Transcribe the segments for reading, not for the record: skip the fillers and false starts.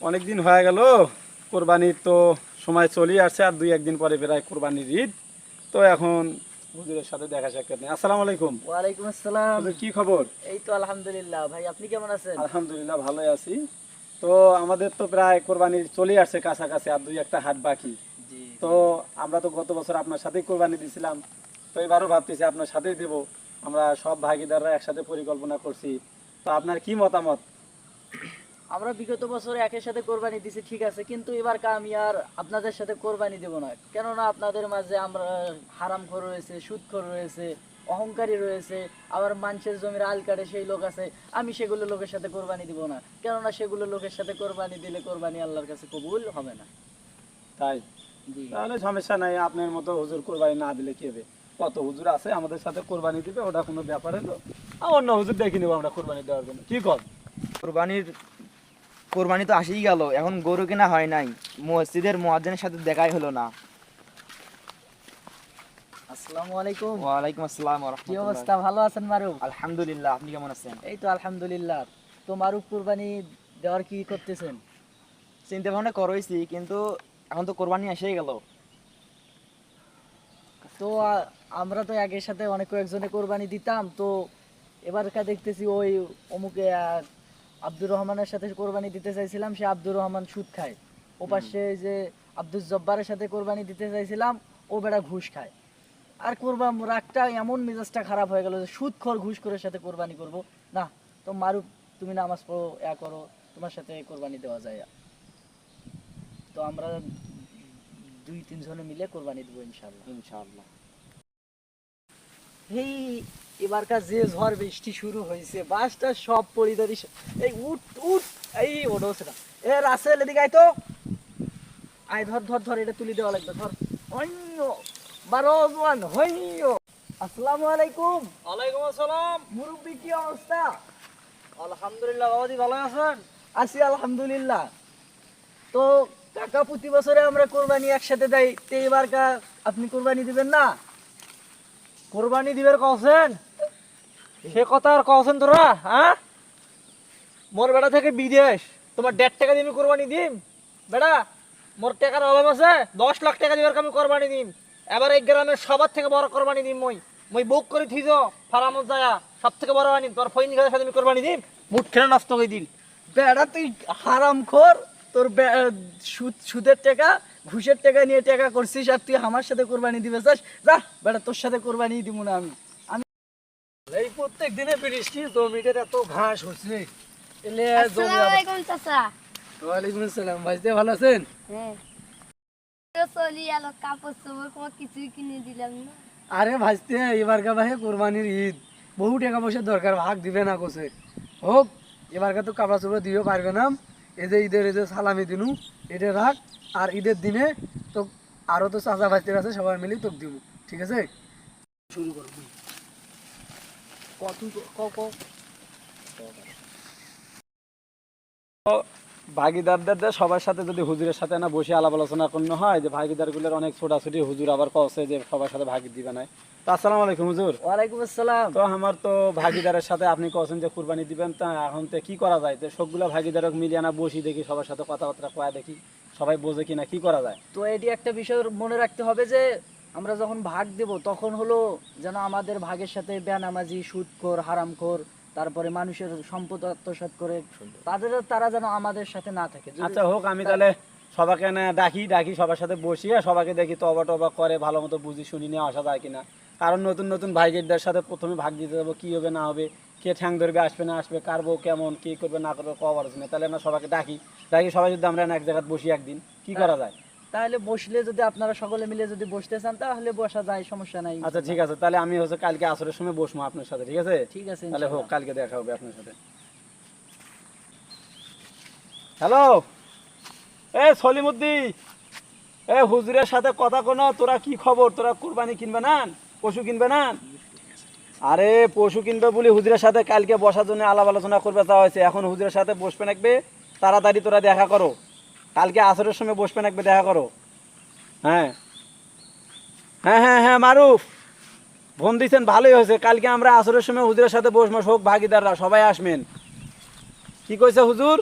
অনেকদিন হয়ে গেল কোরবানির তো সময় চলেই আসছে, আর দুই একদিন পরে প্রায় কোরবানির ঈদ। তো এখন হুজুরের সাথে দেখা সাক্ষাৎ নেই। আসসালামু আলাইকুম। ওয়ালাইকুম আসসালাম। হুজুর, কি খবর? এই তো আলহামদুলিল্লাহ। ভাই আপনি কেমন আছেন? আলহামদুলিল্লাহ ভালোই আছি। তো আমাদের তো প্রায় কোরবানির চলেই আসছে কাছাকাছি, আর দুই একটা হাট বাকি। জি। তো আমরা তো গত বছর আপনার সাথেই কোরবানি দিয়েছিলাম, তো এবারও ভাবতেছি আপনার সাথেই দেব। আমরা সব ভাগিদাররা একসাথে পরিকল্পনা করছি, তো আপনার কি মতামত? আমরা বিগত বছর একের সাথে কোরবানি দিছি, ঠিক আছে, কিন্তু এবার আমি আর আপনাদের সাথে কোরবানি দেব না। কেননা আপনাদের মাঝে আমরা হারামখোর রয়েছে, সুদখোর রয়েছে, অহংকারী রয়েছে, আবার মানুষের জমির আল কাটে সেই লোক আছে। আমি সেগুলো লোকের সাথে কোরবানি দিব না, কেননা সেগুলো লোকের সাথে কোরবানি দিলে কোরবানি আল্লাহর কাছে কবুল হবে না। তাই? জি। তাহলে সমস্যা নাই, আপনার মতো হুজুর কোরবানি না দিলে কি হবে? কত হুজুর আছে আমাদের সাথে কোরবানি দিবে, ওটা কোনো ব্যাপার হলো। অন্য হুজুর দেখে নেবো আমরা কোরবানি দেওয়ার জন্য, কি কর? কোরবানি তো আসেই গেল, এখন গরু কেনা হয় নাই, মসজিদের মুয়াজ্জিনের সাথে দেখাই হলো না। আসসালামু আলাইকুম। ওয়ালাইকুম আসসালাম ওয়া কি রাহমাতুল্লাহ। অবস্থা, ভালো আছেন মারুফ? আলহামদুলিল্লাহ, আপনি কেমন আছেন? এই তো আলহামদুলিল্লাহ। তো মারুফ, কুরবানি দেওয়ার কি করতেছেন? চিন্তা ভাবনা করছি, কিন্তু এখন তো কোরবানি এসেই গেল। তো আমরা তো আগের সাথে অনেক কয়েকজনে কোরবানি দিতাম, তো এবারকার দেখতেছি ওই অমুকে আব্দুর রহমানের সাথে কোরবানি দিতে চাইছিলাম, সে আব্দুর রহমান সুদ খায়। ও পাশে যে আব্দুল জব্বারের সাথে কোরবানি দিতে চাইছিলাম, ও বেটা ঘুষ খায়। আর কোরবান রাগটা এমন মেজাজটা খারাপ হয়ে গেল যে সুদখোর ঘুষখোরের সাথে কোরবানি করব না। তো মারুফ, তুমি নামাজ পড়ো, করো, তোমার সাথে কোরবানি দেওয়া যায়। তো আমরা দুই তিনজনে মিলে কোরবানি দেবো ইনশাল্লাহ। ইনশাআল্লাহ। এই এবারকার যে ঝড় বৃষ্টি শুরু হয়েছে, বাসটা সব পরিদারি এই উঠ উঠ, এই ওঠোছে না। এ রাসেল, এদিকে আয় তো, আয়, ধর ধর ধর, এটা তুলি দেওয়া লাগবে, ধর। অন্য বারো জোয়ান হইও। আসসালামু আলাইকুম। ওয়ালাইকুম আসসালাম। মুরব্বি, কি অবস্থা? আলহামদুলিল্লাহ, বাবাজি ভালো আছেন? আছি আলহামদুলিল্লাহ। তো কাকা, প্রতি বছরে আমরা কোরবানি একসাথে দেই, তো এবার আপনি কোরবানি দিবেন না? কোরবানি দিবের কওছেন, সে কথা আর কওছেন তোরা? হ্যাঁ, মোর বেটা থেকে বিদেশ, তোমার 1.5 টাকা দিয়ে আমি কোরবানি দিম? বেটা, মোর টাকার অভাব আছে, 10 লাখ টাকা দিবার আমি কোরবানি দিম। এবার এই গ্রামের সবার থেকে বড় কোরবানি দিম। মই বুক করে থিজ ফারামত যায়, সব থেকে বড় আনিম। তোর ফইনি খাওয়ার সাথে আমি কোরবানি দিম, মুঠ খেলে নষ্ট করে দিল। বেড়া, তুই হারামখোর। তোর সুদের টাকা, ঘুষের টাকা নিয়ে টাকা করছিস, আর তুই আমার সাথে কোরবানি দিবে চাস? যা বেড়া, তোর সাথে কোরবানি দিব না আমি। এই প্রত্যেক দিনে বৃষ্টি, জমিটার এত ঘাস হচ্ছে। এলে জমি আসসালামু আলাইকুম চাচা। ওয়ালাইকুম আসসালাম। ভাইতে ভালো আছেন? হ্যাঁ, তো চলি এলো, কাপড় চোপড় কোনো কিছুই কিনে দিলাম না। আরে ভাইতে, এবারকার ভাই কোরবানির ঈদ, বহু টাকা পয়সার দরকার, ভাগ দিবে না কোসে হোক। এবারকার তো কাপড় চোপড় দিয়েও পারবে না। এই যে ঈদের এই যে সালামি দিনু, এটা রাখ। আর ঈদের দিনে তো আরো তো চাচা ভাইতের আছে, সবাই মিলে তোকে দিব, ঠিক আছে? শুরু করবো। কত ভাগিদারদের সবার সাথে যদি হুজুরের সাথে না বসে আলাপ আলোচনা করতে হয়, যে ভাগিদারগুলোর অনেক ছোটাছুটি, হুজুর আবার কছে যে সবার সাথে ভাগি দিবে না। তো আসসালামু আলাইকুম হুজুর। ওয়ালাইকুম আসসালাম। তো আমার তো ভাগিদারের সাথে আপনি কছেন যে কুরবানি দিবেন, তা এখন তো কি করা যায়? তো সবগুলো ভাগিদারক মিলিয়ে না বসি, দেখি সবার সাথে কথাবার্তা কয়া, দেখি সবাই বোঝে কিনা, কি করা যায়? তো এটি একটা বিষয় মনে রাখতে হবে যে আমরা যখন ভাগ দেব, তখন হলো যেন আমাদের ভাগের সাথে বেনামাজি, সুদখোর, হারামখোর, তারপরে মানুষের সম্পদ আত্মসাৎ করে তারা যেন আমাদের সাথে না থাকে। আচ্ছা হোক, আমি তাহলে সবাইকে না ডাকি সবার সাথে বসিয়ে সবাইকে দেখি তবা টবা করে ভালো মতো বুঝি শুনি নিয়ে আসা যায় কিনা। কারণ নতুন নতুন ভাইগেরদের সাথে প্রথমে ভাগ দিতে যাবো, কি হবে না হবে, কে ঠ্যাং ধরবে, আসবে না আসবে, কারবো কেমন, কি করবে না করবে, কবার আছে না। তাহলে না সবাইকে ডাকি সবাই যদি আমরা এক জায়গায় বসি একদিন, কি করা যায়? তাহলে বসলে, যদি আপনারা সকলে মিলে যদি বসতে চান, তাহলে বসা যায়, সমস্যা নাই। আচ্ছা ঠিক আছে, তাহলে আমি হচ্ছে কালকে আসরের সময় বসবো আপনার সাথে, ঠিক আছে? ঠিক আছে, তাহলে হোক, ইনশাআল্লাহ। কালকে দেখা হবে আপনার সাথে। হ্যালো, এ সলিমুদ্দি, এ হুজুরের সাথে কথা কোনো, তোরা কি খবর? তোরা কুরবানি কিনবে না, পশু কিনবে না? আরে পশু কিনবে বলি হুজুরের সাথে কালকে বসার জন্য আলাপ আলোচনা করবে চাওয়া হয়েছে। এখন হুজুরের সাথে বসবে নাকবে, তাড়াতাড়ি তোরা দেখা করো, কালকে আসরের সময় বসবে নাকবে, দেখা করো। হ্যাঁ হ্যাঁ হ্যাঁ হ্যাঁ মারুফ, ফোন দিচ্ছেন, ভালোই হয়েছে। কালকে আমরা আসরের সময় হুজুরের সাথে বসবো, শোক ভাগিদাররা সবাই আসবেন। কি কইছে হুজুর?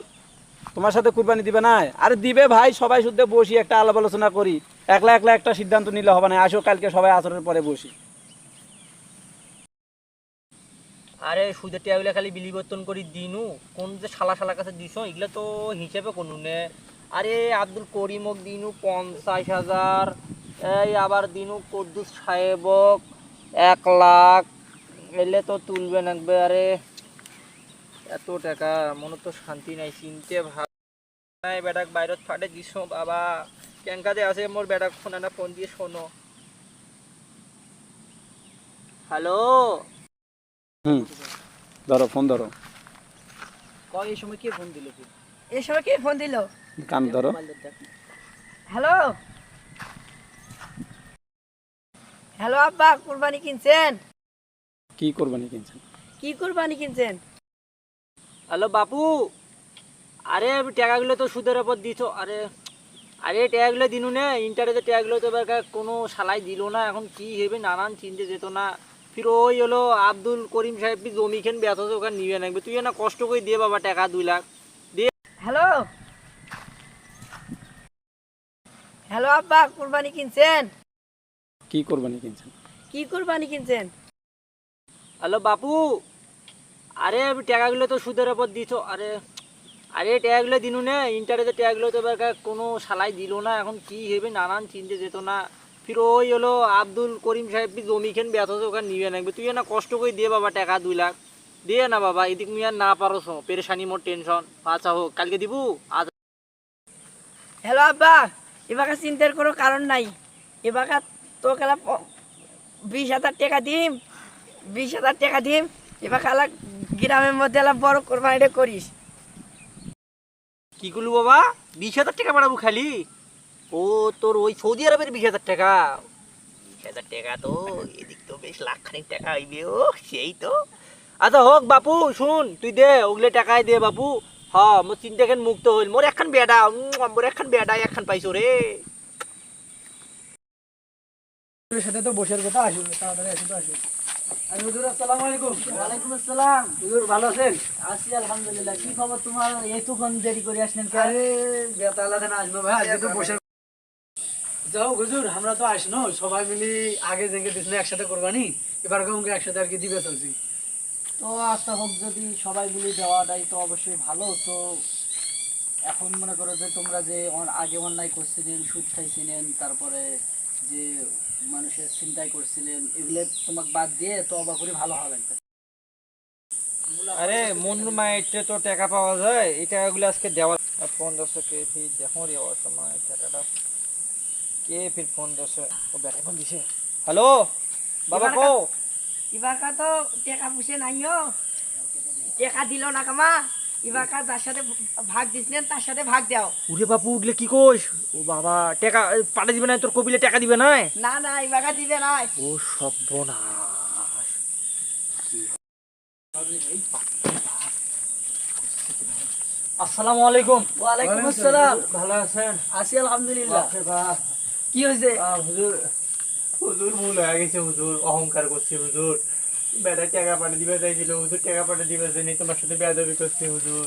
তোমার সাথে কুরবানি দিবে না? আরে দিবে ভাই, সবাই শুদ্ধ বসি একটা আলাপ আলোচনা করি। একলা একলা একটা সিদ্ধান্ত নিলে হবে না। আসো কালকে সবাই আসরের পরে বসি। আরে সুদের টিয়াগুলো খালি বিলিবর্তন করি দিনু, কোন যে শালা শালার কাছে দিছ এগুলো তো হিসেবে কোনো নে। আরে আব্দুল করিমক দিনু 50,000, এই আবার দিনু কদ্দুস সাহেবক 1 লাখ, এলে তো তুলবে নাকবে। আরে এত টাকা মনে তো শান্তি নাই, চিনতে ভাই বেটাক বাইরত ফাটে দিছ বাবা। ক্যাঙ্কাতে আছে মোর বেটাক ফোন না, ফোন দিয়ে শোনো। হ্যালো, ধরো ফোন ধরো, এই সময় কে ফোন দিল? এই সময় কে ফোন দিল? কান ধরো। হ্যালো হ্যালো আব্বা, কুরবানি কিনছেন? কি কোরবানি কিনছেন? কি কুরবানি কিনছেন? হ্যালো বাপু, আরে টাকাগুলো তো সুদের উপর দিছ। আরে আরে টাকাগুলো দিনু নে, ইন্টারেস্টে টাকাগুলো তো এবার কোনো শালাই দিল না। এখন কি হবে নানান চিনতে যেত না। ফির ওই হলো আব্দুল করিম সাহেব জমি খেন বেত ওখানে নিবে নাকবে। তুই না কষ্ট করে দিয়ে বাবা টাকা 2 লাখ দিয়ে। হ্যালো হ্যালো আব্বা, কুরবানি কিনছেন? কি কোরবানি কিনছেন? কি কুরবানি কিনছেন? হ্যালো বাপু, আরে টাকাগুলো তো সুদের উপর দিছ। আরে আরে টাকাগুলো দিনু নে, ইন্টারেস্টে টাকাগুলো তো এবার কোনো শালাই দিল না। এখন কি হবে নানান চিনতে যেত না। ফির ওই হলো আব্দুল করিম সাহেব জমি খেন বেত ওখানে নিবে নাকবে। তুই না কষ্ট করে দিয়ে বাবা টাকা 2 লাখ দিয়ে না বাবা। এদিক মুই আর না পারো পেরেশানি মোর টেনশন। আচ্ছা হোক, কালকে দিবু আজ। হ্যালো আব্বা, এবাকা চিন্তার কোনো কারণ নাই। এবাকা তো খেলা 20,000 টাকা দিম, 20,000 টাকা দিম। এবাকা গ্রামের মধ্যে বড় কোরবানিটা করিস। কি করলু বাবা? 20,000 টাকা বাড়াবো খালি? ও তোর ওই সৌদি আরবের 20,000 টাকা? 20,000 টাকা তো এদিক তো বেশ লাখখানিক টাকা হইবে। ও সেই তো। আচ্ছা হোক বাপু, শুন তুই দে ওগুলো টাকাই দে বাপু। হ মোর চিন্তা কেন মুক্ত হইল। মোর একখান বেডা, মোর একখান বেডা একখান পাইছো রে। সাথে তো বসের কথা, আসুন তাড়াতাড়ি আসুন তো আসুন। আরে হুজুর আসসালামু আলাইকুম। ওয়ালাইকুম আসসালাম। হুজুর ভালো আছেন? আছি আলহামদুলিল্লাহ। কি খবর তোমার? এতক্ষণ দেরি করে আসলেন কেন? আরে বেতালা দেন আসবো ভাই, আজকে তো বসে যাও হুজুর। আমরা তো আসনো সবাই মিলি আগে জেগে দিছিল একসাথে কোরবানি, এবার কেমন একসাথে আর কি দিবে চলছি। তো আচ্ছা হোক, যদি সবাই মিলি দেওয়াটাই তো অবশ্যই ভালো। তো এখন মনে করো যে তোমরা যে আগে অন্যায় করছিলেন, সুদ খাইছিলেন, তারপরে যে মানুষের চিন্তাই করছিলেন, এগুলো তোমাকে বাদ দিয়ে তো অবাক করে ভালো হওয়া লাগবে। আরে মন মাইটে তো টাকা পাওয়া যায়, এই টাকাগুলো আজকে দেওয়া। ফোন দশে কে ফির দেখো রে সময় টাকাটা কে ফির ফোন দশে। ও বেটা ফোন দিছে। হ্যালো বাবা কো। এবারকা তো টাকা পুষে নাইও, টাকা দিল না কামা। এবারকা যার সাথে ভাগ দিছিলেন তার সাথে ভাগ দাও। উরে বাপু উঠলে কি কইস? ও বাবা টাকা পাঠা দিবে না? তোর কবিলে টাকা দিবে না? না না, এবারকা দিবে না। ও সর্বনাশ। আসসালামু আলাইকুম। ওয়ালাইকুম আসসালাম। ভালো আছেন? আছি আলহামদুলিল্লাহ। কি হয়েছে? হুজুর, হুজুর ভুল হয়ে গেছে হুজুর, অহংকার করছি হুজুর। বেটা টাকা পাঠিয়ে দিবে চাইছিল হুজুর, টাকা পাঠিয়ে দিবে চাইনি, তোমার সাথে বেয়াদবি করছি হুজুর।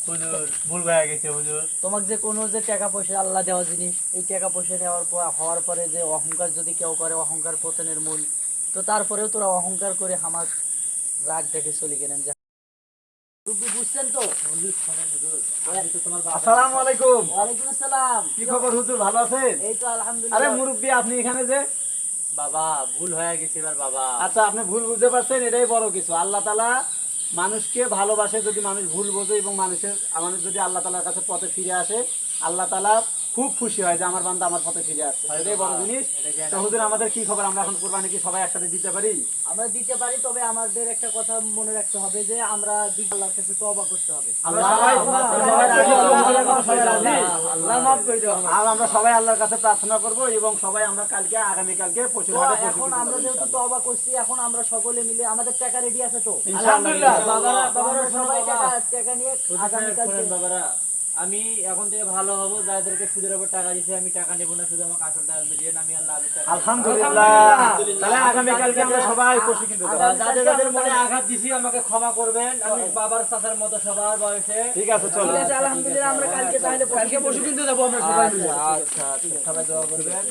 হুজুর ভুল হয়ে গেছে হুজুর। তোমাকে যে কোনো যে টাকা পয়সা আল্লাহ দেওয়া জিনিস, এই টাকা পয়সা নেওয়ার পর হওয়ার পরে যে অহংকার যদি কেউ করে, অহংকার পতনের মূল। তো তারপরেও তোরা অহংকার করে আমার রাগ দেখে চলে গেলেন। বুঝছেন তো? আসসালামু আলাইকুম। ওয়ালাইকুম আসসালাম। কি খবর হুজুর, ভালো আছেন? এই তো আরে আলহামদুলিল্লাহ। মুরব্বী, আপনি এখানে যে? বাবা ভুল হয়ে গেছে এবার বাবা। আচ্ছা, আপনি ভুল বুঝতে পারছেন, এটাই বড় কিছু। আল্লাহ তাআলা মানুষকে ভালোবাসে। যদি মানুষ ভুল বোঝে এবং মানুষ যদি আল্লাহ তাআলার কাছে পথে ফিরে আসে, আল্লাহ তাআলা খুব খুশি হয় যে আমার বান্দা আমার পথে ফিরে আসছে। এটাই বড় জিনিস। তো হুজুর, আমাদের কি খবর? আমরা এখন কুরবানি কি সবাই একসাথে দিতে পারি? আমরা দিতে পারি, তবে আমাদের একটা কথা মনে রাখতে হবে যে আমরা আল্লাহর কাছে তওবা করতে হবে। আমরা সবাই রাজি? আল্লাহ মাফ করে দেওয়া। আর আমরা সবাই আল্লাহর কাছে প্রার্থনা করব এবং সবাই আমরা কালকে আগামীকালকে পশুর হাটে পশু এখন কিনতে আমরা যাবো। যেহেতু তওবা করছি, এখন আমরা সকলে মিলে আমাদের টাকা রেডি আছে তো? ইনশাআল্লাহ। বাবারা সবাই টাকা নিয়ে আগামীকালকে। বাবারা আমি এখন থেকে ভালো হবো, যাদেরকে সুদের উপর টাকা দিয়েছি আমি টাকা নেবো না, শুধু আমাকে আসল টাকা দিন, আমি আল্লাহ আলহামদুলিল্লাহ। তাহলে আগামীকালকে আমরা সবাই পশু কিনতে যাবো। যাদের যাদের মনে আঘাত দিছি আমাকে ক্ষমা করবেন, আমি বাবার চাচার মতো সবার বয়সে। ঠিক আছে, চলো। ঠিক আছে, আলহামদুলিল্লাহ আমরা কালকে তাহলে পশু কিনতে যাবো আমরা সবাই মিলে। আচ্ছা, সবাই দোয়া করবেন।